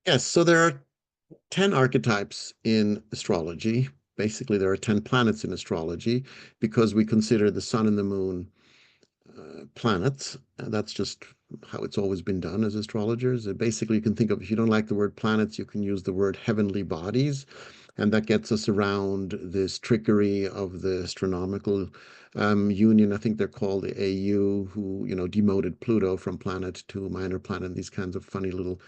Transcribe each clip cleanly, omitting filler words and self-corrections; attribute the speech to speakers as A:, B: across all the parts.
A: Yes, so there are 10 archetypes in astrology. Basically, there are 10 planets in astrology because we consider the sun and the moon planets. And that's just how it's always been done as astrologers. Basically, you can think of, if you don't like the word planets, you can use the word heavenly bodies. And that gets us around this trickery of the astronomical union. I think they're called the AU, who, demoted Pluto from planet to minor planet, these kinds of funny little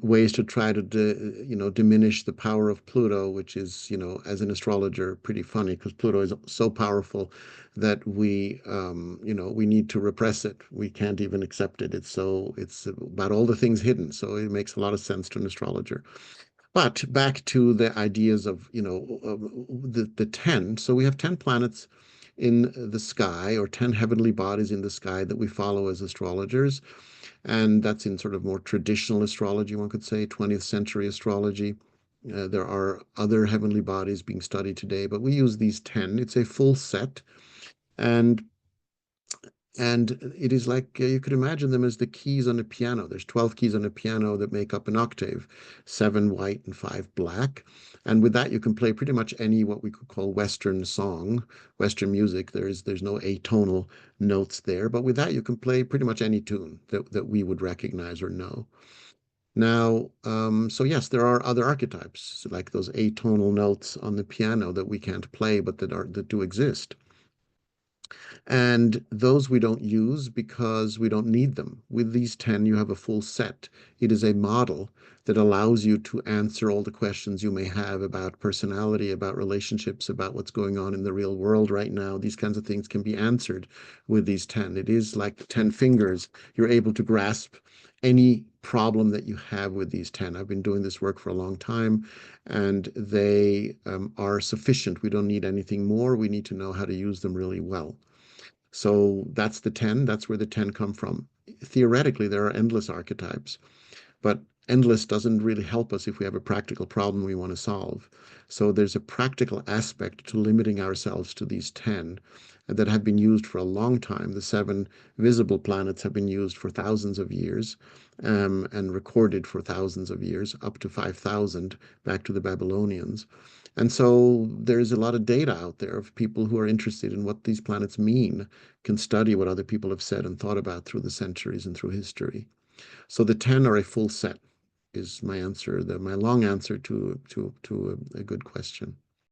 A: ways to try to, diminish the power of Pluto, which is, as an astrologer, pretty funny because Pluto is so powerful that we need to repress it. We can't even accept it. It's about all the things hidden. So it makes a lot of sense to an astrologer. But back to the ideas of, the 10. So we have 10 planets in the sky, or 10 heavenly bodies in the sky that we follow as astrologers. And that's in sort of more traditional astrology, one could say, 20th century astrology. There are other heavenly bodies being studied today, but we use these 10. It's a full set. And and it is like you could imagine them as the keys on a piano. There's 12 keys on a piano that make up an octave, seven white and five black. And with that, you can play pretty much any what we could call Western song, Western music. There's no atonal notes there, but with that, you can play pretty much any tune that we would recognize or know. Now, so yes, there are other archetypes like those atonal notes on the piano that we can't play, but that do exist. And those we don't use because we don't need them. With these 10, you have a full set. It is a model that allows you to answer all the questions you may have about personality, about relationships, about what's going on in the real world right now. These kinds of things can be answered with these 10. It is like the 10 fingers. You're able to grasp any problem that you have with these 10. I've been doing this work for a long time, and they are sufficient. We don't need anything more. We need to know how to use them really well. So that's the 10. That's where the 10 come from. Theoretically, there are endless archetypes, but endless doesn't really help us if we have a practical problem we want to solve. So there's a practical aspect to limiting ourselves to these 10 that have been used for a long time. The seven visible planets have been used for thousands of years, and recorded for thousands of years, up to 5,000 back to the Babylonians. And so there's a lot of data out there of people who are interested in what these planets mean, can study what other people have said and thought about through the centuries and through history. So the 10 are a full set, is my answer, my long answer to a good question.